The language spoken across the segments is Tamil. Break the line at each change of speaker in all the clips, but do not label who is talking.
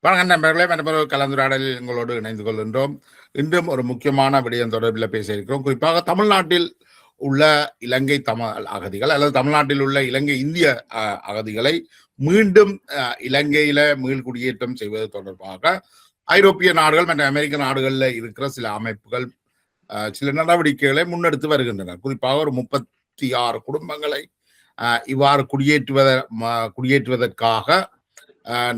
வணக்கம் நண்பர்களே, மற்றொரு கலந்துரையாடலில் எங்களோடு இணைந்து கொள்கின்றோம். இன்றும் ஒரு முக்கியமான விடயம் தொடர்பில் பேச இருக்கிறோம். குறிப்பாக தமிழ்நாட்டில் உள்ள இலங்கை தமிழ் அகதிகள் அல்லது தமிழ்நாட்டில் உள்ள இலங்கை இந்திய அகதிகளை மீண்டும் இலங்கையில மீள்குடியேற்றம் செய்வது தொடர்பாக ஐரோப்பிய நாடுகள் மற்றும் அமெரிக்க நாடுகளில் இருக்கிற சில அமைப்புகள் சில நடவடிக்கைகளை முன்னெடுத்து வருகின்றன. குறிப்பாக ஒரு 36 குடும்பங்களை இவ்வாறு குடியேற்றுவதற்காக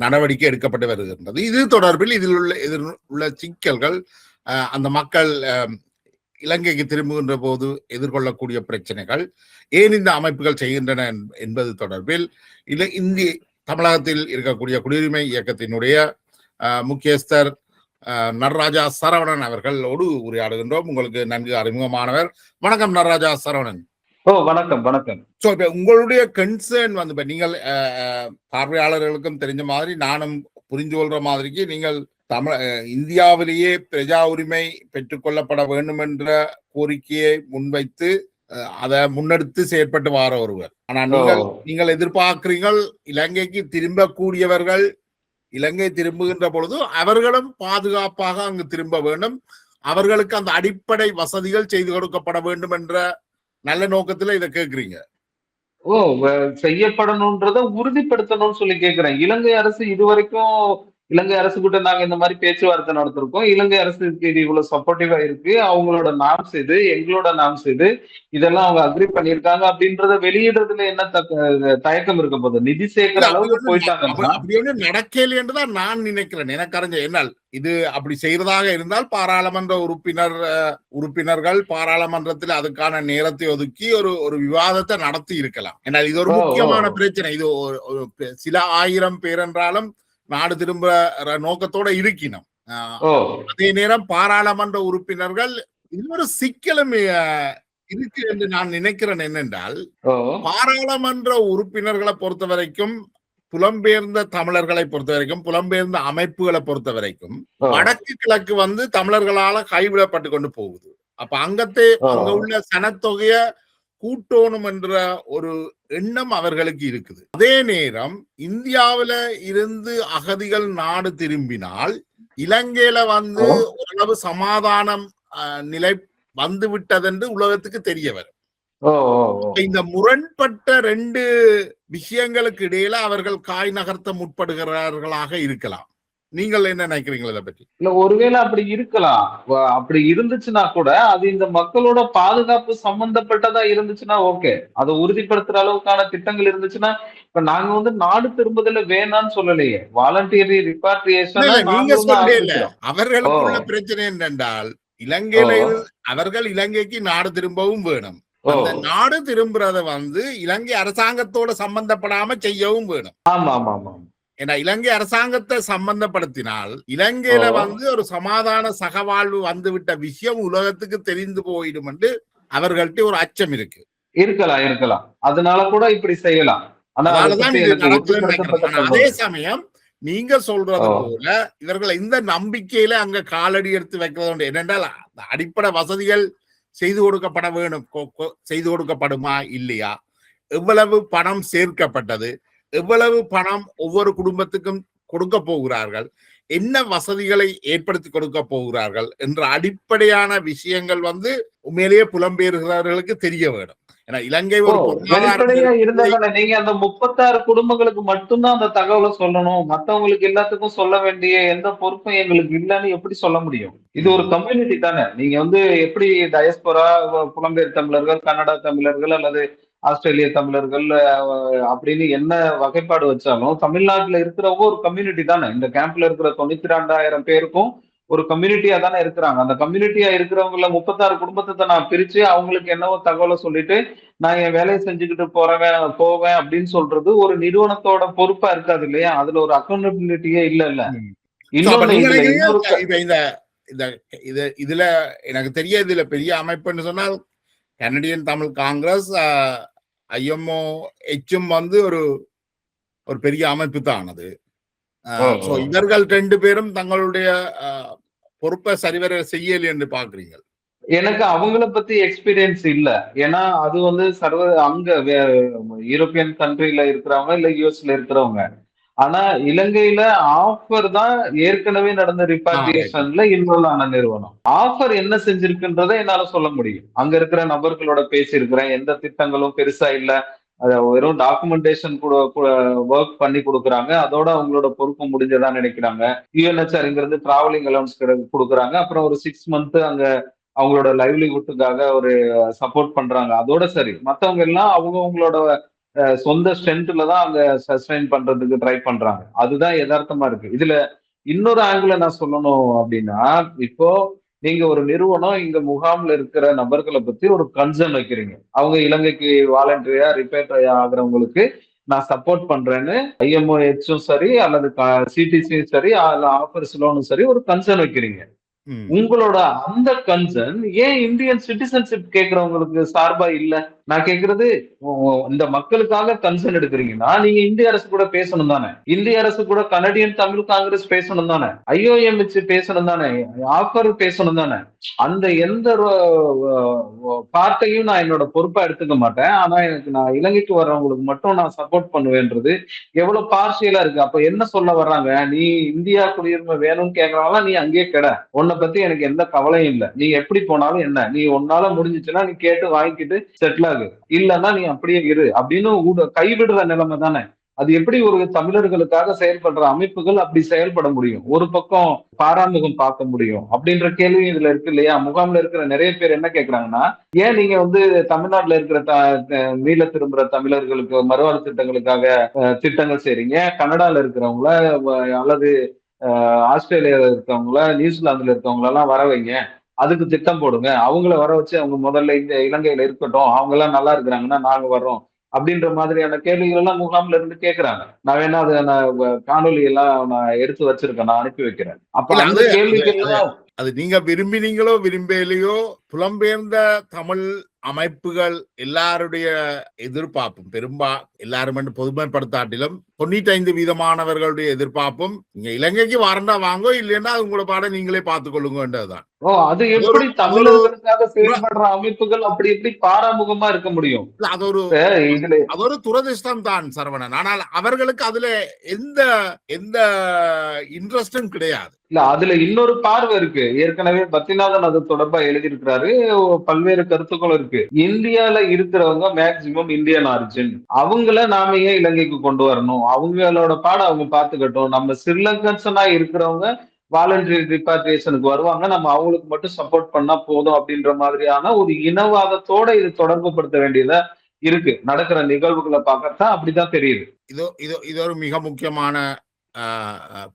நடவடிக்கை எடுக்கப்பட்டு வருகின்றது. இது தொடர்பில் இதில் உள்ள சிக்கல்கள், அந்த மக்கள் இலங்கைக்கு திரும்புகின்ற போது எதிர்கொள்ளக்கூடிய பிரச்சனைகள், ஏன் இந்த அமைப்புகள் செய்கின்றன என்பது தொடர்பில் இந்திய தமிழகத்தில் இருக்கக்கூடிய குடியுரிமை இயக்கத்தினுடைய முக்கியஸ்தர் நடராஜா சரவணன் அவர்களோடு உரையாடுகின்றோம். உங்களுக்கு நன்கு அறிமுகமானவர். வணக்கம் நடராஜா சரவணன்.
வணக்கம் வணக்கம்.
சோ இப்ப உங்களுடைய கன்சர்ன் வந்து இப்ப நீங்கள் பார்வையாளர்களுக்கும் தெரிஞ்ச மாதிரி, நானும் புரிந்து கொள்ற மாதிரிக்கு, நீங்கள் இந்தியாவிலேயே பிரஜா உரிமை பெற்றுக்கொள்ளப்பட வேண்டும் என்ற கோரிக்கையை முன்வைத்து அதை முன்னெடுத்து செயற்பட்டு வார ஒருவர். ஆனா நீங்கள் எதிர்பார்க்கிறீர்கள் இலங்கைக்கு திரும்பக்கூடியவர்கள் இலங்கை திரும்புகின்ற பொழுது அவர்களும் பாதுகாப்பாக அங்கு திரும்ப வேண்டும், அவர்களுக்கு அந்த அடிப்படை வசதிகள் செய்து கொடுக்கப்பட வேண்டும் என்ற நல்ல நோக்கத்துல இதை கேக்குறீங்க.
செய்யப்படணும்ன்றத உறுதிப்படுத்தணும்னு சொல்லி கேக்குறேன். இலங்கை அரசு இதுவரைக்கும் இலங்கை அரசு கூட நாங்க இந்த மாதிரி பேச்சுவார்த்தை நடத்திருக்கோம். இலங்கை அரசுக்கு இது இவ்வளவு சப்போர்ட்டிவா இருக்கு, அவங்களோட நாம்ஸ் இது, எங்களோட நாம்ஸ் இது, இதெல்லாம் அவங்க அக்ரி பண்ணிருக்காங்க அப்படின்றத வெளியிடுறதுல என்ன தயக்கம் இருக்க போகுது? நிதி சேர்க்கிற அளவுக்கு போயிட்டாங்க.
அப்படி ஒண்ணு நடக்கல என்றுதான் நான் நினைக்கிறேன். எனக்கு அறிஞ்ச என்னால் இது அப்படி செய்யறதாக இருந்தால் பாராளுமன்ற உறுப்பினர்கள் பாராளுமன்றத்தில் அதுக்கான நேரத்தை ஒதுக்கி ஒரு விவாதத்தை நடத்தி இருக்கலாம். ஏன்னால் இது ஒரு முக்கியமான பிரச்சனை. இது சில ஆயிரம் பேர் என்றாலும் நாடு திரும்ப நோக்கத்தோட இருக்கணும். அதே நேரம் பாராளுமன்ற உறுப்பினர்கள் இது ஒரு சிக்கலும் இருக்கு என்று நான் நினைக்கிறேன். என்னென்றால், பாராளுமன்ற உறுப்பினர்களை பொறுத்த வரைக்கும், புலம்பெயர்ந்த தமிழர்களை பொறுத்த வரைக்கும், புலம்பெயர்ந்த அமைப்புகளை பொறுத்த வரைக்கும் வடக்கு கிழக்கு வந்து தமிழர்களால கைவிடப்பட்டு கொண்டு போகுது. அப்ப அங்க உள்ள சனத்தொகைய கூட்டணும் என்ற ஒரு எண்ணம் அவர்களுக்கு இருக்குது. அதே நேரம் இந்தியாவில இருந்து அகதிகள் நாடு திரும்பினால் இலங்கையில வந்து ஓரளவு சமாதானம் நிலை வந்து விட்டதென்று உலகத்துக்கு தெரிய வரும். இந்த முரண்பட்ட 2 விஷயங்களுக்கு இடையில அவர்கள் காய் நகர்த்த முற்படுகிறார்களாக இருக்கலாம். நீங்கள் என்ன நினைக்கிறீங்களா இதை பற்றி?
இல்ல, ஒருவேளை அப்படி இருக்கலாம். அப்படி இருந்துச்சுன்னா கூட அது இந்த மக்களோட பாதுகாப்பு சம்பந்தப்பட்டதா இருந்துச்சுன்னா ஓகே, அதை உறுதிப்படுத்துற அளவுக்கான திட்டங்கள் இருந்துச்சுன்னா, இப்ப நாங்க வந்து நாடு திரும்புதல வேணான்னு சொல்லலையே, வாலண்டியரி ரிபாட்ரியேஷன்
நீங்க சொல்லல. அவர்களுக்குள்ள பிரச்சனை என்னென்றால், இலங்கையில அவர்கள் இலங்கைக்கு நாடு திரும்பவும் வேணும். அந்த நாடு திரும்புறத வந்து இலங்கை அரசாங்கத்தோட சம்பந்தப்படாம செய்யவும் வேணும்.
ஆமா ஆமா ஆமா.
ஏன்னா இலங்கை அரசாங்கத்தை சம்பந்தப்படுத்தினால் இலங்கையில வந்து ஒரு சமாதான சகவாழ்வு வந்துவிட்ட விஷயம் உலகத்துக்கு தெரிந்து போயிடும் என்று அவர்கள்ட்ட ஒரு அச்சம் இருக்கு.
இருக்கலாம். அதனால கூட இப்படி செய்யலாம்.
அதே சமயம் நீங்க சொல்றது போல இவர்கள் இந்த நம்பிக்கையில அங்க காலடி எடுத்து வைக்கிறது என்னென்றால், அடிப்படை வசதிகள் செய்து கொடுக்கப்பட வேணும். செய்து கொடுக்கப்படுமா இல்லையா, எவ்வளவு பணம் சேர்க்கப்பட்டது, எவ்வளவு பணம் ஒவ்வொரு குடும்பத்துக்கும் கொடுக்க போகிறார்கள், என்ன வசதிகளை ஏற்படுத்தி கொடுக்க போகிறார்கள் என்ற அடிப்படையான விஷயங்கள் வந்து உண்மையிலேயே புலம்பெயர்கிறவர்களுக்கு தெரிய வேண்டும். ஏன்னா இலங்கை ஒரு
நீங்க அந்த 36 குடும்பங்களுக்கு மட்டும்தான் அந்த தகவலை சொல்லணும், மத்தவங்களுக்கு எல்லாத்துக்கும் சொல்ல வேண்டிய எந்த பொறுப்பும் எங்களுக்கு இல்லைன்னு எப்படி சொல்ல முடியும்? இது ஒரு கம்யூனிட்டி தானே. நீங்க வந்து எப்படி டயஸ்போரா, புலம்பெயர் தமிழர்கள், கன்னடா தமிழர்கள் அல்லது ஆஸ்திரேலிய தமிழர்கள் அப்படின்னு என்ன வகைப்பாடு வச்சாலும் தமிழ்நாட்டுல இருக்கிறவங்க ஒரு கம்யூனிட்டி தானே. இந்த கேம்ப்ல இருக்கிற 92,000 பேருக்கும் ஒரு கம்யூனிட்டியா தானே இருக்கிறாங்க. அந்த கம்யூனிட்டியா இருக்கிறவங்கள 36 குடும்பத்தை நான் பிரிச்சு அவங்களுக்கு என்னவோ தகவலை சொல்லிட்டு நான் என் வேலையை செஞ்சுக்கிட்டு போவேன் அப்படின்னு சொல்றது ஒரு நிறுவனத்தோட பொறுப்பா இருக்காது இல்லையா? அதுல ஒரு அக்கௌண்டபிலிட்டியே இல்ல.
இதுல எனக்கு தெரிய, இதுல பெரிய அமைப்புன்னு சொன்னால் கனடியன் தமிழ் காங்கிரஸ், ஐஎம்ஓ எச்சும் வந்து ஒரு பெரிய அமைப்பு தான் அது. இவர்கள் 2 பேரும் தங்களுடைய பொறுப்பை சரிவர செய்யல என்று பாக்குறீங்க?
எனக்கு அவங்கள பத்தி எக்ஸ்பீரியன்ஸ் இல்ல. ஏன்னா அது வந்து அங்க யூரோப்பியன் கண்ட்ரில இருக்கிறவங்க இல்ல யூஎஸ்ல இருக்கிறவங்க. ஆனா இலங்கையில ஆஃபர் தான் ஏற்கனவே நடந்த
ரைட்.
ரிப்பாட்ரியேஷன்ல இன்வால்வ் ஆன நிறுவனம். ஆஃபர் என்ன செஞ்சிருக்குன்றதை என்னால சொல்ல முடியும். அங்க இருக்கிற நபர்களோட பேசியிருக்கிறேன். எந்த திட்டங்களும் பெருசா இல்ல. வெறும் டாக்குமெண்டேஷன் கூட ஒர்க் பண்ணி குடுக்குறாங்க. அதோட அவங்களோட பொறுப்பு முடிஞ்சதா நினைக்கிறாங்க. UNHCR இங்கிருந்து டிராவலிங் அலவன்ஸ் குடுக்குறாங்க. அப்புறம் ஒரு 6 மந்த் அங்க அவங்களோட லைவ்லிஹுட்டுக்காக ஒரு சப்போர்ட் பண்றாங்க. அதோட சரி. மத்தவங்க எல்லாம் அவங்கவங்களோட சொந்த ஸ்ட்ரென்த்ல தான் அங்க சஸ்டெயின் பண்றதுக்கு ட்ரை பண்றாங்க. அதுதான் எதார்த்தமா இருக்கு. இதுல இன்னொரு ஆங்கிள் நான் சொல்லணும் அப்படின்னா, இப்போ நீங்க ஒரு நிறுவனம் இங்க முகாம்ல இருக்கிற நபர்கள பத்தி ஒரு கன்சர்ன் வைக்கிறீங்க. அவங்க இலங்கைக்கு வாலண்டரியா ரிப்பேட்ரி ஆகுறவங்களுக்கு நான் சப்போர்ட் பண்றேன்னு IMOHம் சரி அல்லது CTCயும் சரி அல்ல ஆஃபர்ஸ் லோனும் சரி ஒரு கன்சர்ன் வைக்கிறீங்க.
ம்.
உங்களோட அந்த கன்சர்ன் ஏன் இந்தியன் சிட்டிசன்ஷிப் கேட்கிறவங்களுக்கு சார்பா இல்ல? நான் கேட்கிறது இந்த மக்களுக்காக கன்சர்ன் எடுக்கிறீங்கன்னா, நீங்க இந்திய அரசு கூட பேசணும் தானே? இந்திய அரசு கூட கனடியன் தமிழ் காங்கிரஸ் பேசணும் தானே? IOM வச்சு பேசணும் தானே? ஆஃபர் பேசணும் தானே? அந்த எந்த பார்ட்டையும் நான் என்னோட பொறுப்பா எடுத்துக்க மாட்டேன். ஆனா எனக்கு நான் இலங்கைக்கு வர்றவங்களுக்கு மட்டும் நான் சப்போர்ட் பண்ணுவேன்றது எவ்வளவு பார்ஷியலா இருக்கு. அப்ப என்ன சொல்ல வர்றாங்க? நீ இந்தியா குடியுரிமை வேணும்னு கேட்கறவங்களா நீ அங்கேயே கெட. உன்னை பத்தி எனக்கு எந்த கவலையும் இல்ல. நீ எப்படி போனாலும் என்ன? நீ உன்னால முடிஞ்சுச்சுன்னா நீ கேட்டு வாங்கிக்கிட்டு செட்டில் ஆகு. இல்லன்னா நீ அப்படியே இரு. அப்படின்னு கைவிடுற நிலைமை தானே. அது எப்படி ஒரு தமிழர்களுக்காக செயல்படுற அமைப்புகள் அப்படி செயல்பட முடியும்? ஒரு பக்கம் பாராமுகம் பார்க்க முடியும். அப்படின்ற கேள்வியும் இதுல இருக்கு இல்லையா? முகாம்ல இருக்கிற நிறைய பேர் என்ன கேட்கிறாங்கன்னா, ஏன் நீங்க வந்து தமிழ்நாட்டுல இருக்கிற மீள திரும்புற தமிழர்களுக்கு மறுவாழ்வு திட்டங்களுக்காக திட்டங்கள் செய்றீங்க? கனடால இருக்கிறவங்கள அல்லது ஆஸ்திரேலியால இருக்கவங்கள, நியூசிலாந்துல இருக்கவங்கள எல்லாம் வர வைங்க. அதுக்கு திட்டம் போடுங்க. அவங்கள வர வச்சு அவங்க முதல்ல இந்த இலங்கையில இருக்கட்டும். அவங்க எல்லாம் நல்லா இருக்கிறாங்கன்னா நாங்க வர்றோம். அப்படின்ற மாதிரியான கேள்விகள் எல்லாம் முகாம்ல இருந்து கேட்கிறாங்க. நான் வேணா அத நான் காணொளி எல்லாம் நான் எடுத்து வச்சிருக்கேன். நான் அனுப்பி வைக்கிறேன். அப்ப
இல்ல
அந்த
அது அது
கேள்விகள்
அது
எல்லாம்
அது நீங்க விரும்பினீங்களோ விரும்பலையோ புலம்பெயர்ந்த தமிழ் அமைப்புகள் எல்லாருடைய எதிர்பார்ப்பும் எல்லாரும் என்று பொதுமைப்படுத்தாட்டிலும் 95% எதிர்பார்ப்பும் நீங்க இலங்கைக்கு வரண்டா வாங்கோ, இல்லைன்னா அது உங்களோட பாடம் நீங்களே பார்த்துக் கொள்ளுங்கன்றதுதான்.
அது
அது ஒரு
எப்படி
அது ஒரு
தமிழர்களுக்காக செயல்படுற அமைப்புகள் அப்படி எப்படி பாராமுகமா இருக்க முடியும்?
இல்ல, அது ஒரு
இப்ப இதுல
அது ஒரு துரதிர்ஷ்டம் தான் சரவணன். ஆனால் அவர்களுக்கு அதுல எந்த எந்த இன்ட்ரெஸ்டும் கிடையாது.
இல்ல அதுல இன்னொரு பார்வை இருக்கு. ஏற்கனவே பத்திநாதன் அது தொடர்பா எழுதியிருக்கிறாரு. பல்வேறு கருத்துக்களும் இருக்கு. இந்தியால இருக்கிறவங்க மேக்சிமம் இந்தியன் ஆரிஜின். அவங்கள நாம ஏன் இலங்கைக்கு கொண்டு வரணும்? அவங்களோட பாடம் அவங்க பாத்துக்கட்டும். நம்ம ஸ்ரீலங்கன்ஸனா இருக்கிறவங்க வாலண்டரி ரிப்பாட்ரியேஷனுக்கு வருவாங்க. நம்ம அவங்களுக்கு மட்டும் சப்போர்ட் பண்ணா போதும் அப்படின்ற மாதிரியான ஒரு இனவாதத்தோட இது தொடர்பு படுத்த வேண்டியதா இருக்கு. நடக்கிற நிகழ்வுகளை பார்க்கத்தான் அப்படிதான் தெரியுது.
இதோ இதோ இது ஒரு மிக முக்கியமான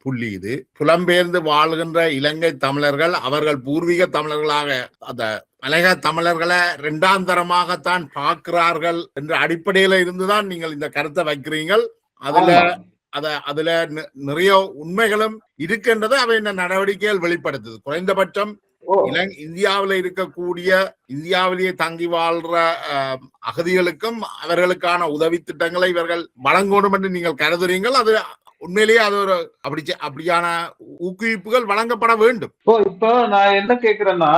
புள்ளி. இது புலம்பெயர்ந்து வாழ்கின்ற இலங்கை தமிழர்கள் அவர்கள் பூர்வீக தமிழர்களாக அந்த மலையக தமிழர்களை இரண்டாம் தரமாகத்தான் பார்க்கிறார்கள் என்ற அடிப்படையில இருந்துதான் நீங்கள் இந்த கருத்தை வைக்கிறீர்கள். அதுல நிறைய உண்மைகளும் இருக்கின்றது. அவை இந்த நடவடிக்கைகள் வெளிப்படுத்துது. குறைந்தபட்சம் இந்தியாவில் இருக்கக்கூடிய இந்தியாவிலேயே தங்கி வாழ்ற அகதிகளுக்கும் அவர்களுக்கான உதவி திட்டங்களை இவர்கள் வழங்கணும் என்று நீங்கள் கருதுறீங்கள். அது உண்மையிலேயே அது ஒரு அப்படியான ஊக்குவிப்புகள் வழங்கப்பட வேண்டும்.
இப்போ நான் என்ன கேக்குறேன்னா,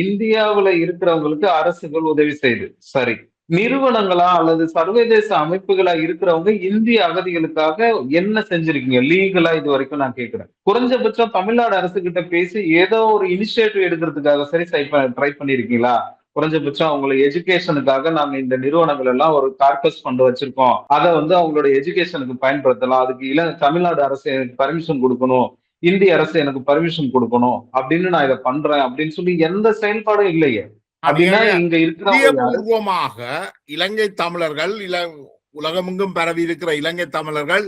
இந்தியாவுல இருக்கிறவங்களுக்கு அரசுகள் உதவி செய்யுது. சரி. நிறுவனங்களா அல்லது சர்வதேச அமைப்புகளா இருக்கிறவங்க இந்திய அகதிகளுக்காக என்ன செஞ்சிருக்கீங்க லீகலா இது வரைக்கும் நான் கேட்கிறேன். குறைஞ்சபட்சம் தமிழ்நாடு அரசு கிட்ட பேசி ஏதோ ஒரு இனிஷியேட்டிவ் எடுக்கிறதுக்காக சரி ட்ரை பண்ணிருக்கீங்களா? குறைஞ்சபட்சம் அவங்களை எஜுகேஷனுக்காக நாங்க இந்த நிறுவனங்கள் எல்லாம் ஒரு கார்பஸ் ஃபண்ட் வச்சிருக்கோம். அதை வந்து அவங்களோட எஜுகேஷனுக்கு பயன்படுத்தலாம். அதுக்கு தமிழ்நாடு அரசு எனக்கு பர்மிஷன் கொடுக்கணும், இந்திய அரசு எனக்கு பர்மிஷன் கொடுக்கணும் அப்படின்னு நான் இதை பண்றேன் அப்படின்னு சொல்லி எந்த செயல்பாடும் இல்லையே. அப்படின்னா இங்க
பூர்வமாக இலங்கை தமிழர்கள் உலகமெங்கும் பரவி இருக்கிற இலங்கை தமிழர்கள்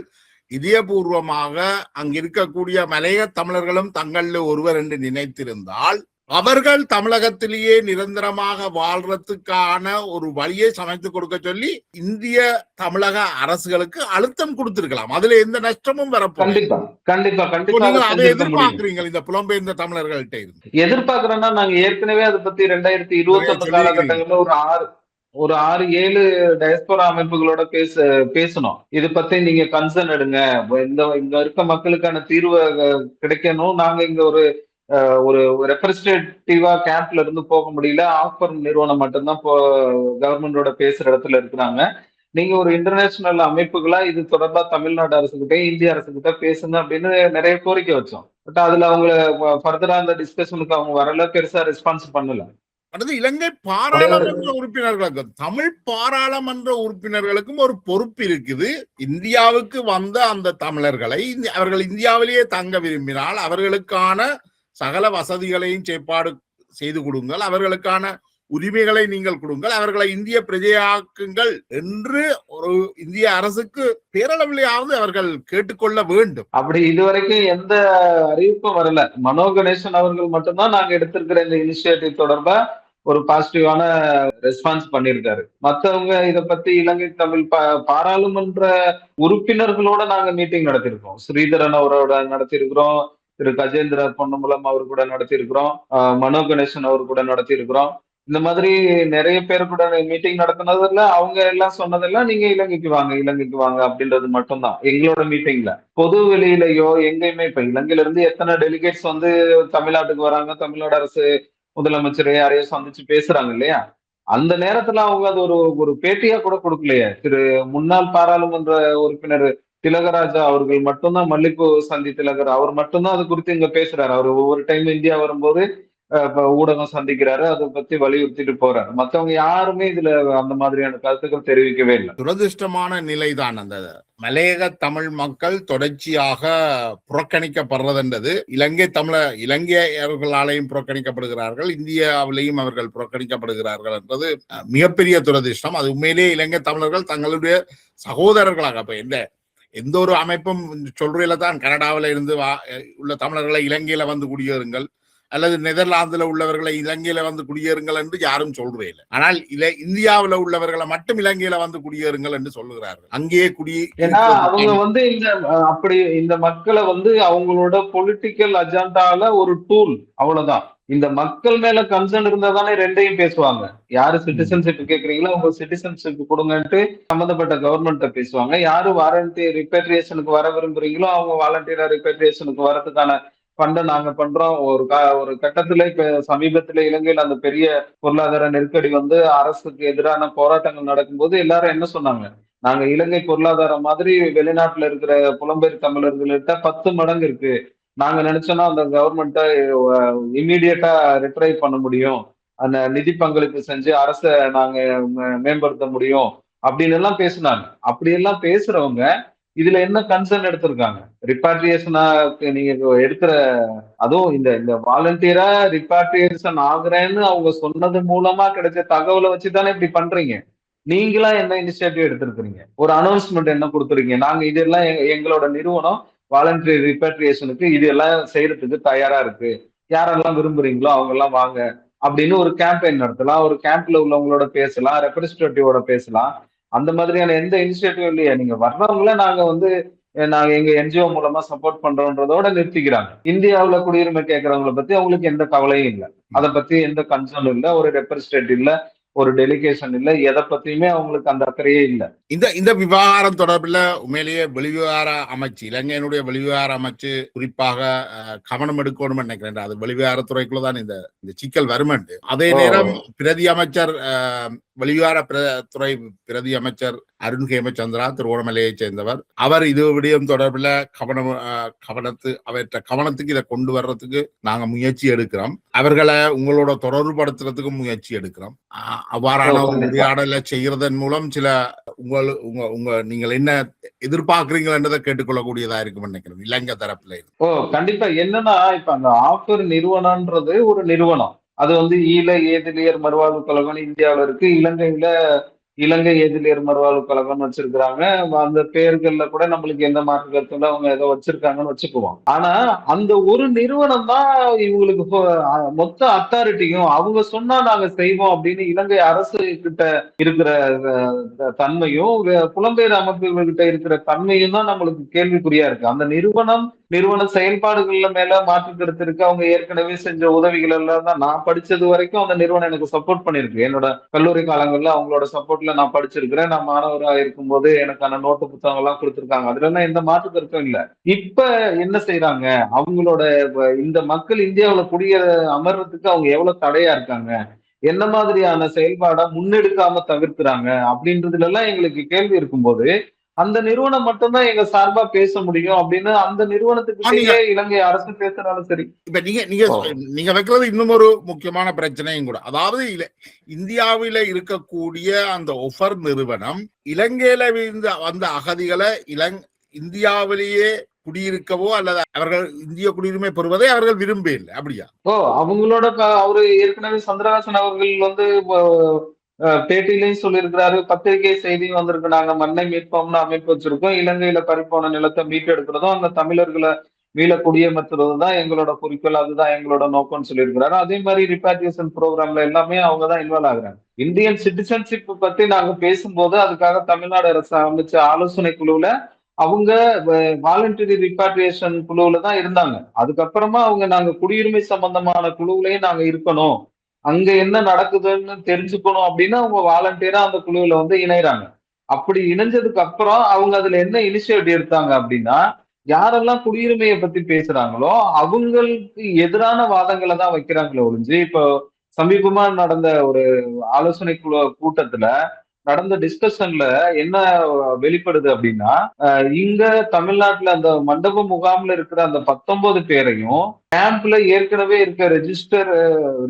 இதயபூர்வமாக அங்க இருக்கக்கூடிய மலையக தமிழர்களும் தங்களில் ஒருவர் என்று நினைத்திருந்தால் அவர்கள் தமிழகத்திலேயே நிரந்தரமாக வாழ்றதுக்கான ஒரு வழியை சமைத்து கொடுக்க சொல்லி இந்திய தமிழக அரசுகளுக்கு அழுத்தம் கொடுத்திருக்கலாம். அதுல எந்த நஷ்டமும் வரப்போம். அதை எதிர்பார்க்கிறீங்க இந்த புலம்பெயர்ந்த தமிழர்கள்ட்ட இருந்து?
எதிர்பார்க்கிறோம்னா நாங்க ஏற்கனவே அதை பத்தி 2021 காலகட்டங்கள்ல ஒரு 6-7 டயஸ்போரா அமைப்புகளோட பேசணும். இது பத்தி நீங்க கன்சர்ன் எடுங்க. இங்க இருக்க மக்களுக்கான தீர்வு கிடைக்கணும். நாங்க இங்க ஒரு ரெப்ரஸன்டேட்டிவா கேம்ப்ல இருந்து போக முடியல. ஆஃபர் நிறுவனம் மட்டும்தான் கவர்மெண்டோட பேசுற இடத்துல இருக்கிறாங்க. நீங்க ஒரு இன்டர்நேஷனல் அமைப்புகளா இது தொடர்பா தமிழ்நாடு அரசுகிட்ட இந்திய அரசுகிட்ட பேசுங்க அப்படின்னு நிறைய கோரிக்கை வச்சோம். பட் அதுல அவங்க ஃபர்தரா அந்த டிஸ்கஷனுக்கு அவங்க வரல, பெருசா ரெஸ்பான்ஸ் பண்ணல.
அடுத்து இலங்கை
ஒரே ஒரு
பாராளுமன்ற உறுப்பினர்களுக்கும் தமிழ் பாராளுமன்ற உறுப்பினர்களுக்கும் ஒரு பொறுப்பு இருக்குது. இந்தியாவுக்கு வந்த அந்த தமிழர்களை அவர்கள் இந்தியாவிலேயே தங்க விரும்பினால் அவர்களுக்கான சகல வசதிகளையும் செயற்பாடு செய்து கொடுங்கள், அவர்களுக்கான உரிமைகளை நீங்கள் கொடுங்கள், அவர்களை இந்திய பிரஜையாக்குங்கள் என்று ஒரு இந்திய அரசுக்கு பேரளவிலேயாவது அவர்கள் கேட்டுக்கொள்ள வேண்டும்.
அப்படி இதுவரைக்கும் எந்த அறிவிப்பும் வரல. மனோ கணேசன் அவர்கள் மட்டும்தான் நாங்க எடுத்திருக்கிற இந்த இனிஷியேட்டிவ் தொடர்பா ஒரு பாசிட்டிவான ரெஸ்பான்ஸ் பண்ணியிருக்காரு. மத்தவங்க இத பத்தி இலங்கை தமிழ் பாராளுமன்ற உறுப்பினர்களோட நாங்க மீட்டிங் நடத்திருக்கோம். ஸ்ரீதரன் அவரோட நடத்தியிருக்கிறோம், திரு கஜேந்திர பொன்னம்பலம் அவர் கூட நடத்தியிருக்கிறோம், மனோ கணேசன் அவர் கூட நடத்தியிருக்கிறோம். இந்த மாதிரி நிறைய பேர் கூட மீட்டிங் நடத்தினதுல அவங்க எல்லாம் சொன்னதெல்லாம் நீங்க இலங்கைக்கு வாங்க, இலங்கைக்கு வாங்க அப்படின்றது மட்டும்தான். எங்களோட மீட்டிங்ல பொது வெளியிலயோ எங்கேயுமே இப்ப இலங்கையில இருந்து எத்தனை டெலிகேட்ஸ் வந்து தமிழ்நாட்டுக்கு வராங்க, தமிழ்நாடு அரசு முதலமைச்சரை யாரையோ சந்திச்சு பேசுறாங்க இல்லையா? அந்த நேரத்துல அவங்க அது ஒரு ஒரு பேட்டியா கூட கொடுக்கலையே. திரு முன்னாள் பாராளுமன்ற உறுப்பினர் திலகராஜா அவர்கள் மட்டும்தான், மல்லிப்பூ சந்தி திலகர் அவர் மட்டும்தான் அது குறித்து இங்க பேசுறாரு. அவர் ஒவ்வொரு டைம் இந்தியா வரும்போது ஊடகம் சந்திக்கிறாரு, அதை பத்தி வலியுறுத்திட்டு போறாரு. மத்தவங்க யாருமே இதுல அந்த மாதிரியான கருத்துக்கள் தெரிவிக்கவே இல்லை.
துரதிருஷ்டமான நிலைதான். அந்த மலையக தமிழ் மக்கள் தொடர்ச்சியாக புறக்கணிக்கப்படுறதுன்றது இலங்கையர்களாலையும் புறக்கணிக்கப்படுகிறார்கள், இந்தியாவிலையும் அவர்கள் புறக்கணிக்கப்படுகிறார்கள் என்றது மிகப்பெரிய துரதிருஷ்டம். அது உண்மையிலேயே இலங்கை தமிழர்கள் தங்களுடைய சகோதரர்களாக இப்ப எந்த ஒரு அமைப்பும் சொல்றையில தான் கனடாவில இருந்து உள்ள தமிழர்களை இலங்கையில வந்து குடியேறுங்கள் அல்லது நெதர்லாந்துல உள்ளவர்களை இலங்கையில வந்து குடியேறுங்கள் என்று யாரும் சொல்றே இல்லை. ஆனால் இந்தியாவில உள்ளவர்களை மட்டும் இலங்கையில வந்து குடியேறுங்கள் என்று சொல்லுகிறார்கள். அங்கேயே
ஏன்னா அவங்க வந்து அப்படி இந்த மக்களை வந்து அவங்களோட பொலிட்டிக்கல் அஜெண்டால ஒரு டூல், அவ்வளவுதான். இந்த மக்கள் மேல கன்சர்ன் இருந்தா தானே ரெண்டையும் பேசுவாங்க. யாரு சிட்டிசன்ஷிப் கேக்குறீங்களோ அவங்க சிட்டிசன்ஷிப் கொடுங்கன்ட்டு சம்பந்தப்பட்ட கவர்மெண்ட்ட பேசுவாங்க. யாரு வாலண்டியர் ரிப்பேட்ரியேஷனுக்கு வர விரும்புறீங்களோ அவங்க வாலண்டியரா ரிப்பேட்ரியேஷனுக்கு வரதுக்கான ஃபண்டை நாங்க பண்றோம். ஒரு கட்டத்துல இப்ப சமீபத்துல இலங்கையில அந்த பெரிய பொருளாதார நெருக்கடி வந்து அரசுக்கு எதிரான போராட்டங்கள் நடக்கும்போது எல்லாரும் என்ன சொன்னாங்க? நாங்க இலங்கை பொருளாதாரம் மாதிரி வெளிநாட்டுல இருக்கிற புலம்பெயர் தமிழர்கள்ட்ட 10 மடங்கு இருக்கு. நாங்க நினைச்சோம்னா அந்த கவர்மெண்ட்டை இம்மீடியட்டா ரிட்ரைவ் பண்ண முடியும், அந்த நிதி பங்களிப்பு செஞ்சு அரசை நாங்க மேம்படுத்த முடியும் அப்படின்னு எல்லாம் பேசினாங்க. அப்படி எல்லாம் பேசுறவங்க இதுல என்ன கன்சர்ன் எடுத்திருக்காங்க? ரிப்பாட்ரியேஷனா நீங்க எடுக்கிற, அதுவும் இந்த இந்த வாலண்டியரா ரிப்பாட்ரியேஷன் ஆகுறேன்னு அவங்க சொன்னது மூலமா கிடைச்ச தகவலை வச்சுதானே இப்படி பண்றீங்க. நீங்களா என்ன இனிஷியேட்டிவ் எடுத்திருக்கிறீங்க? ஒரு அனௌன்ஸ்மெண்ட் என்ன கொடுத்துருக்கீங்க? நாங்க இதெல்லாம் எங்களோட நிறுவனம் வாலண்டரி ரிப்பாட்ரியேஷனுக்கு இது எல்லாம் செய்யறதுக்கு தயாரா இருக்கு, யாரெல்லாம் விரும்புறீங்களோ அவங்க எல்லாம் வாங்க அப்படின்னு ஒரு கேம்பெயின் நடத்தலாம், ஒரு கேம்ப்ல உள்ளவங்களோட பேசலாம், ரெப்ரஸன்டேட்டிவோட பேசலாம். அந்த மாதிரியான எந்த இனிஷியேட்டிவ் இல்லையா? நீங்க வர்றவங்கள நாங்க வந்து நாங்க எங்க என்ஜிஓ மூலமா சப்போர்ட் பண்றோன்றதோட நிறுத்திக்கிறாங்க. இந்தியாவுல குடியுரிமை கேட்கறவங்களை பத்தி அவங்களுக்கு எந்த கவலையும் இல்லை, அதை பத்தி எந்த கன்சர்னும் இல்லை, ஒரு ரெப்ரஸன்டேட்டிவ் இல்ல, ஒரு டெலிகேஷன் இல்ல, எதை பத்தியுமே அவங்களுக்கு அந்த அக்கறையே இல்லை.
இந்த விவகாரம் தொடர்பில் உண்மையிலேயே வெளிவிவகார அமைச்சு, இலங்கையினுடைய வெளிவிவகார அமைச்சு குறிப்பாக கவனம் எடுக்கணும் நினைக்கிறேன். அது வெளிவிவகாரத்துறைக்குள்ளதான் இந்த சிக்கல் வரும். அதே நேரம் பிரதி அமைச்சர் வெளிவிவகாரத்துறை பிரதி அமைச்சர் அருண் ஹேமச்சந்திரா திருவோணமலையை சேர்ந்தவர். அவர் இது விடயம் தொடர்பில் அவற்றை கவனத்துக்கு இதை கொண்டு வர்றதுக்கு நாங்க முயற்சி எடுக்கிறோம், அவர்களை உங்களோட தொடர்புபடுத்துறதுக்கு முயற்சி எடுக்கிறோம். அவ்வாறான ஒரு உரையாடலை செய்யறதன் மூலம் சில நீங்கள் என்ன எதிர்பார்க்கிறீங்களா கேட்டுக்கொள்ளக்கூடியதா இருக்கும் நினைக்கிறேன் இலங்கை தரப்புல.
கண்டிப்பா. என்னன்னா இப்ப அந்த ஆஃபர் நிறுவனம்ன்றது ஒரு நிறுவனம், அது வந்து ஈழ ஏதிலியர் மறுவாழ்வு கழகம் இந்தியாவில இருக்கு, இலங்கையில இலங்கை ஏதிலியர் மறுவாழ்வு கழகம்னு வச்சிருக்கிறாங்க. அந்த பெயர்கள்ல கூட நம்மளுக்கு எந்த மாற்று கருத்துல அவங்க ஏதோ வச்சிருக்காங்கன்னு வச்சுக்குவோம். ஆனா அந்த ஒரு நிறுவனம் தான் இவங்களுக்கு மொத்த அத்தாரிட்டியும், அவங்க சொன்னா நாங்க செய்வோம் அப்படின்னு இலங்கை அரசு கிட்ட இருக்கிற தன்மையும் புலம்பெயர் அமைப்புகள் கிட்ட இருக்கிற தன்மையும் தான் நம்மளுக்கு கேள்விக்குறியா இருக்கு. அந்த நிறுவன செயல்பாடுகள்ல மேல மாற்று கருத்து இருக்கு. அவங்க ஏற்கனவே செஞ்ச உதவிகள் எல்லாம் தான், நான் படிச்சது வரைக்கும் அந்த நிறுவனம் எனக்கு சப்போர்ட் பண்ணிருக்கு. என்னோட கல்லூரி காலங்கள்ல அவங்களோட சப்போர்ட்ல நான் படிச்சிருக்கிறேன். நான் மாணவராக இருக்கும் போது எனக்கான நோட்டு புத்தகம் எல்லாம் கொடுத்துருக்காங்க. அதுல எல்லாம் எந்த மாற்று கருத்தும் இல்ல. இப்ப என்ன செய்யறாங்க? அவங்களோட இந்த மக்கள் இந்தியாவுல அமர்றதுக்கு அவங்க எவ்வளவு தடையா இருக்காங்க, என்ன மாதிரியான செயல்பாடை முன்னெடுக்காம தவிர்க்கிறாங்க அப்படின்றதுல எல்லாம் எங்களுக்கு கேள்வி இருக்கும்போது அந்த நிறுவனம் மட்டும்தான் எங்க சார்பா பேச முடியும் அப்படின்னு அந்த
நீங்க
நிறுவனத்துக்கிட்டயே இலங்கை அரசு பேசுறாலும் சரி.
இப்ப நீங்க நீங்க
ஓ.
நீங்க வைக்கிறது இன்னும் ஒரு முக்கியமான பிரச்சனையும் கூட. அதாவது இந்தியாவில இருக்கக்கூடிய அந்த ஒஃபர் நிறுவனம் இலங்கையில வந்த அகதிகளை இந்தியாவிலேயே குடியிருக்கவோ அல்லது அவர்கள் இந்திய குடியுரிமை பெறுவதை அவர்கள் விரும்ப இல்லை, அப்படியா?
ஓ, அவங்களோட அவரு ஏற்கனவே சந்திரஹாசன் அவர்கள் வந்து பேட்டியிலையும் சொல்லியிருக்கிறாரு, பத்திரிகை செய்தியும் வந்திருக்கு. நாங்க மண்ணை மீட்போம்னு அமைப்பு வச்சிருக்கோம். இலங்கையில பறிப்போன நிலத்தை மீட்டெடுக்கிறதும் அந்த தமிழர்களை மீள குடியமர்த்துறது தான் எங்களோட குறிக்கோள், அதுதான் எங்களோட நோக்கம்னு சொல்லியிருக்கிறாரு. அதே மாதிரி ரிப்பாட்ரியேஷன் ப்ரோக்ராம்ல எல்லாமே அவங்க தான் இன்வால்வ் ஆகுறாங்க. இந்தியன் சிட்டிசன்ஷிப் பத்தி நாங்க பேசும்போது அதுக்காக தமிழ்நாடு அரசு அமைச்ச ஆலோசனை குழுவுல அவங்க வாலண்டரி ரிப்பாட்ரியேஷன் குழுவுல தான் இருந்தாங்க. அதுக்கப்புறமா அவங்க நாங்க குடியுரிமை சம்பந்தமான குழுவுலயும் நாங்க இருக்கணும், அங்க என்ன நடக்குதுன்னு தெரிஞ்சுக்கணும் அப்படின்னு அவங்க வாலண்டியரா அந்த குழுவுல வந்து இணையறாங்க. அப்படி இணைஞ்சதுக்கு அப்புறம் அவங்க அதுல என்ன இனிஷியேட்டிவ் எடுத்தாங்க அப்படின்னா, யாரெல்லாம் குடியுரிமையை பத்தி பேசுறாங்களோ அவங்களுக்கு எதிரான வாதங்களை தான் வைக்கிறாங்களே ஒழிஞ்சு, இப்போ சமீபமா நடந்த ஒரு ஆலோசனை குழு கூட்டத்துல நடந்த டிஸ்கஷன்ல என்ன வெளிப்படுது அப்படின்னா, இங்க தமிழ்நாட்டுல அந்த மண்டப முகாம்ல இருக்கிற அந்த 19 பேரையும் கேம்ப்ல ஏற்கனவே இருக்க ரெஜிஸ்டர்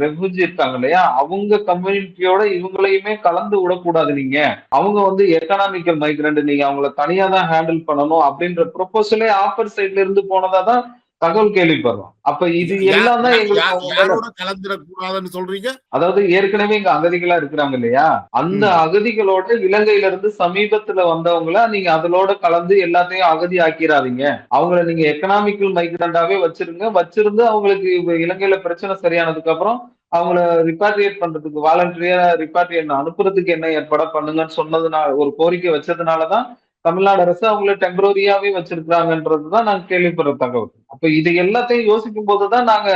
ரெஃப்யூஜி இருக்காங்க இல்லையா, அவங்க கம்யூனிட்டியோட இவங்களையுமே கலந்து விடக்கூடாது நீங்க. அவங்க வந்து எக்கனாமிக்கல் மைக்ரண்ட், நீங்க அவங்கள தனியா தான் ஹேண்டில் பண்ணணும் அப்படின்ற ப்ரொபோசலே ஆப்பர் சைட்ல இருந்து போனதா தான் தகவல் கேள்விப்படுறோம். அப்ப இது எல்லாம் தான் எங்களுக்கு அவங்க மேல,
யாரோட கலந்துடக்கூடாதுன்னு சொல்றீங்க?
அதாவது ஏற்கனவே இங்க அகதிகளா இருக்கிறாங்க இல்லையா, அந்த அகதிகளோட இலங்கையில இருந்து சமீபத்துல வந்தவங்கள நீங்க அதோட கலந்து எல்லாத்தையும் அகதி ஆக்கிராதீங்க. அவங்கள நீங்க எக்கனாமிக்கல் மைக்ரண்டாவே வச்சிருந்து அவங்களுக்கு இலங்கையில பிரச்சனை சரியானதுக்கு அப்புறம் அவங்கள ரிப்பாட்ரியேட் பண்றதுக்கு, வாலண்டரியா ரிப்பாட்ரியேட் அனுப்புறதுக்கு என்ன ஏற்பாடா பண்ணுங்கன்னு சொன்னதுனால, ஒரு கோரிக்கை வச்சதுனாலதான் தமிழ்நாடு அரசு அவங்கள டெம்பரரியாவே வச்சிருக்காங்கன்றதுதான் நாங்க கேள்விப்படுற தகவல். அப்ப இது எல்லாத்தையும் யோசிக்கும் போதுதான் நாங்க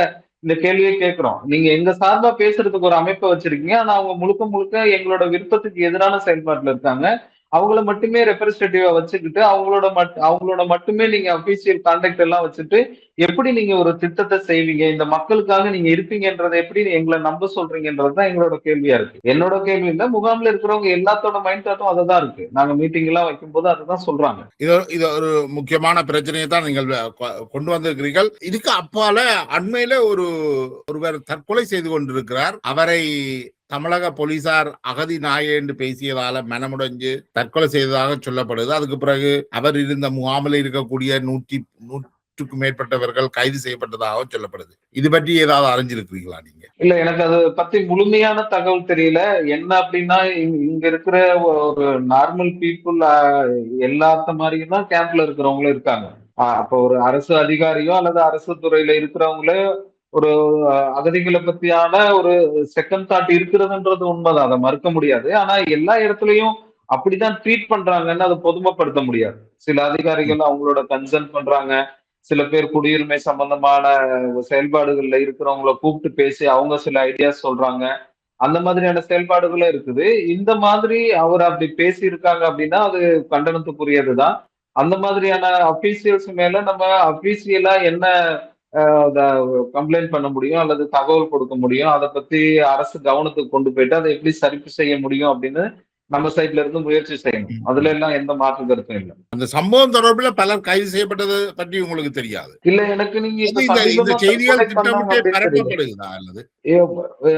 இந்த கேள்வியை கேட்கிறோம். நீங்க எங்க சார்பா பேசுறதுக்கு ஒரு அமைப்பை வச்சிருக்கீங்க, ஆனா அவங்க முழுக்க முழுக்க எங்களோட விருப்பத்துக்கு எதிரான செயல்பாட்டுல இருக்காங்க. அவங்கள மட்டுமே ரெப்ரஸன்டேட்டிவா வச்சுக்கிட்டு அவங்களோட மட்டுமே நீங்க அபிஷியல் கான்டாக்ட் எல்லாம் வச்சுட்டு எப்படி நீங்க ஒரு திட்டத்தை செய்வீங்க, இந்த மக்களுக்காக நீங்க இருப்பீங்கன்றதை எப்படி எங்களை நம்ப சொல்றீங்கன்றதுதான் எங்களோட கேள்வியா இருக்கு. என்னோட கேள்வி இல்ல, முகாம்ல இருக்கிறவங்க எல்லாத்தோட மைண்ட் தாட்டும் அதுதான் இருக்கு. நாங்க மீட்டிங் எல்லாம் வைக்கும் போது அதுதான் சொல்றாங்க.
இது ஒரு முக்கியமான பிரச்சனையை தான் நீங்கள் கொண்டு வந்திருக்கிறீர்கள். இதுக்கு அப்பால அண்மையில ஒருவர் தற்கொலை செய்து கொண்டிருக்கிறார். அவரை தமிழக போலீசார் அகதி நாயே என்று பேசியதால மனமுடைஞ்சு தற்கொலை செய்ததாக சொல்லப்படுது. அதுக்கு பிறகு அவர் இருந்த முகாமில் இருக்கக்கூடிய 100க்கும் மேற்பட்டவர்கள் கைது செய்யப்பட்டதாக சொல்லப்படுது. இது பற்றி ஏதாவது அறிஞ்சிருக்கிறீங்களா நீங்க?
இல்ல, எனக்கு அதை பத்தி முழுமையான தகவல் தெரியல. என்ன அப்படின்னா, இங்க இருக்கிற ஒரு நார்மல் பீப்புள் எல்லாத்த மாதிரியும் தான் கேம்ப்ல இருக்கிறவங்களும் இருக்காங்க. அப்ப ஒரு அரசு அதிகாரியோ அல்லது அரசு துறையில இருக்கிறவங்களே ஒரு அகதிகளை பத்தியான ஒரு செகண்ட் தாட் இருக்கிறதுன்றது உண்மைதான், அதை மறுக்க முடியாது. ஆனா எல்லா இடத்துலயும் அப்படிதான் ட்ரீட் பண்றாங்கன்னு அதை பொதுமைப்படுத்த முடியாது. சில அதிகாரிகள் அவங்களோட கன்சர்ன் பண்றாங்க, சில பேர் குடியுரிமை சம்பந்தமான செயல்பாடுகள்ல இருக்கிறவங்கள கூப்பிட்டு பேசி அவங்க சில ஐடியாஸ் சொல்றாங்க. அந்த மாதிரியான செயல்பாடுகளும் இருக்குது. இந்த மாதிரி அவர் அப்படி பேசி இருக்காங்க அப்படின்னா அது கண்டனத்துக்குரியதுதான். அந்த மாதிரியான அபிஷியல்ஸ் மேல நம்ம அபிஷியலா என்ன கம்ப்ளைண்ட் பண்ண முடியும் அல்லது தகவல் கொடுக்க முடியும், அதை பத்தி அரசு கவனத்துக்கு கொண்டு போயிட்டு அதை எப்படி சரி செய்ய முடியும் அப்படின்னு நம்ம சைட்ல இருந்து முயற்சி செய்யணும். அதுல எல்லாம் எந்த மாற்று கருத்தும் இல்லை.
அந்த சம்பவம் தொடர்பில் பலர் கைது செய்யப்பட்டது பற்றி உங்களுக்கு தெரியாது
இல்ல, எனக்கு நீங்க
இந்த செய்திகள் திட்டமிட்டே பரப்பப்படுகிறதா அல்லது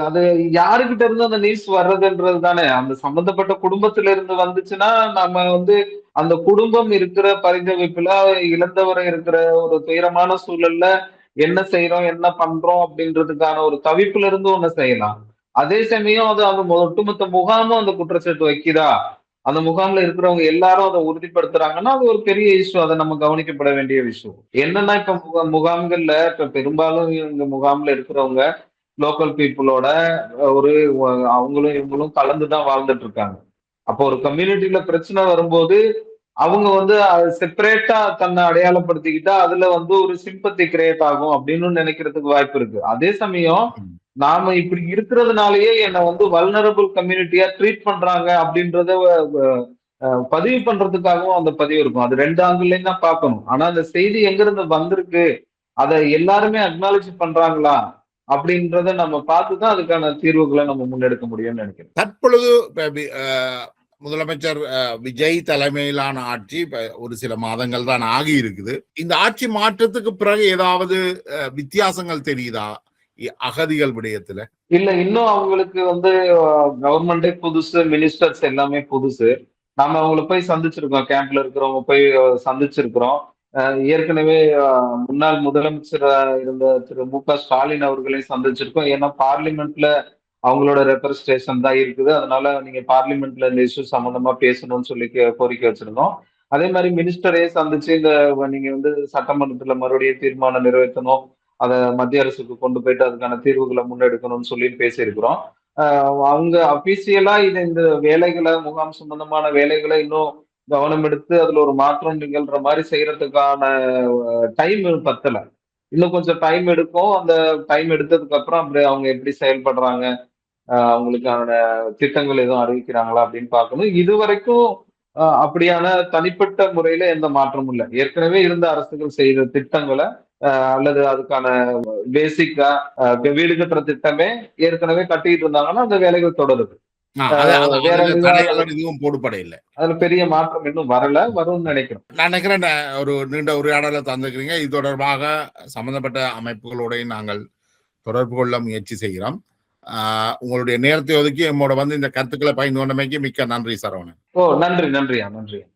அது யாருகிட்ட இருந்து அந்த நியூஸ் வர்றதுன்றது தானே, அந்த சம்பந்தப்பட்ட குடும்பத்தில இருந்து வந்துச்சுன்னா நம்ம வந்து அந்த குடும்பம் இருக்கிற பரிதவிப்புல இழந்தவரை இருக்கிற ஒரு துயரமான சூழல்ல என்ன செய்யறோம் என்ன பண்றோம் அப்படின்றதுக்கான ஒரு தவிப்புல இருந்து ஒண்ணு செய்யலாம். அதே சமயம் அது அந்த ஒட்டுமொத்த முகாமும் அந்த குற்றச்சாட்டு வைக்குதா, அந்த முகாம்ல இருக்கிறவங்க எல்லாரும் அதை உறுதிப்படுத்துறாங்கன்னா அது ஒரு பெரிய இஷ்யூ, அதை நம்ம கவனிக்கப்பட வேண்டிய விஷயம். என்னன்னா இப்ப முகாம்கள்ல இப்ப பெரும்பாலும் இந்த முகாம்ல இருக்கிறவங்க லோக்கல் பீப்புளோட ஒரு அவங்களும் இவங்களும் கலந்துதான் வாழ்ந்துட்டு இருக்காங்க. அப்போ ஒரு கம்யூனிட்டியில பிரச்சனை வரும்போது அவங்க வந்து செப்பரேட்டா தன்னை அடையாளப்படுத்திக்கிட்டா அதுல வந்து ஒரு சிம்பத்தி கிரியேட் ஆகும் அப்படின்னு நினைக்கிறதுக்கு வாய்ப்பு இருக்கு. அதே சமயம் நாம இப்படி இருக்கிறதுனாலயே என்னை வந்து வல்னரபிள் கம்யூனிட்டியா ட்ரீட் பண்றாங்க அப்படின்றத பதிவு பண்றதுக்காகவும் அந்த பதிவு இருக்கும். அது 2 ஆங்கிள்லயும் தான் பார்க்கணும். ஆனா அந்த செய்தி எங்க இருந்து வந்திருக்கு, அதை எல்லாருமே அக்னாலஜ் பண்றாங்களா, அப்படின்றத நம்ம பார்த்துதான் அதுக்கான தீர்வுகளை நம்ம முன்னெடுக்க முடியும்னு நினைக்கிறேன்.
தற்பொழுது முதலமைச்சர் விஜய் தலைமையிலான ஆட்சி ஒரு சில மாதங்கள் தான் ஆகி இருக்குது. இந்த ஆட்சி மாற்றத்துக்கு பிறகு ஏதாவது வித்தியாசங்கள் தெரியுதா அகதிகள் விடயத்துல?
இல்ல, இன்னும் அவங்களுக்கு வந்து கவர்மெண்டே புதுசு, மினிஸ்டர்ஸ் எல்லாமே புதுசு. நாம அவங்கள போய் சந்திச்சிருக்கோம். கேம்ப்ல இருக்கிறவங்க போய் சந்திச்சிருக்கிறோம். ஏற்கனவே முன்னாள் முதலமைச்சரா இருந்த திரு மு.க. ஸ்டாலின் அவர்களையும் சந்திச்சிருக்கோம். ஏன்னா பார்லிமெண்ட்ல அவங்களோட ரெப்ரசன்டேஷன் தான் இருக்குது. அதனால நீங்க பார்லிமெண்ட்ல இந்த இஷ்யூ சம்பந்தமா பேசணும்னு சொல்லி கோரிக்கை வச்சிருந்தோம். அதே மாதிரி மினிஸ்டரையும் சந்திச்சு நீங்க வந்து சட்டமன்றத்துல மறுபடியும் தீர்மானம் நிறைவேற்றணும். அத மத்திய அரசுக்கு கொண்டு போயிட்டு அதுக்கான தீர்வுகளை முன்னெடுக்கணும்னு சொல்லி பேசியிருக்கிறோம். அவங்க அபிஷியலா இந்த வேலைகளை, முகாம் சம்பந்தமான வேலைகளை இன்னும் கவனம் எடுத்து அதுல ஒரு மாற்றம் நிகழ்ற மாதிரி செய்யறதுக்கான டைம் பத்தல. இன்னும் கொஞ்சம் டைம் எடுக்கும். அந்த டைம் எடுத்ததுக்கு அப்புறம் அப்படி அவங்க எப்படி செயல்படுறாங்க, அவங்களுக்கான திட்டங்கள் எதுவும் அறிவிக்கிறாங்களா அப்படின்னு பார்க்கணும். இதுவரைக்கும் அப்படியான தனிப்பட்ட முறையில எந்த மாற்றமும் இல்ல. ஏற்கனவே இருந்த அரசுகள் செய்த திட்டங்கள அல்லது அதுக்கான பேசிக்கா வீடு கட்டுற திட்டமே ஏற்கனவே கட்டிட்டு இருந்தாங்கன்னா அந்த வேலைகள் தொடருது. வேற
எதுவும் போடுபட இல்லை.
அதுல பெரிய மாற்றம் இன்னும் வரல, வரும்னு நினைக்கிறேன்.
நான் நினைக்கிறேன் ஒரு நீண்ட உரையாடலை தந்துக்கிறீங்க. இது தொடர்பாக சம்பந்தப்பட்ட அமைப்புகளோடையும் நாங்கள் தொடர்பு கொள்ள முயற்சி செய்கிறோம். உங்களுடைய நேரத்தை ஒதுக்கி நம்மோட வந்து இந்த கருத்துக்களை பகிர்ந்து கொண்டமைக்கு மிக்க நன்றி சரவணன்.
நன்றி.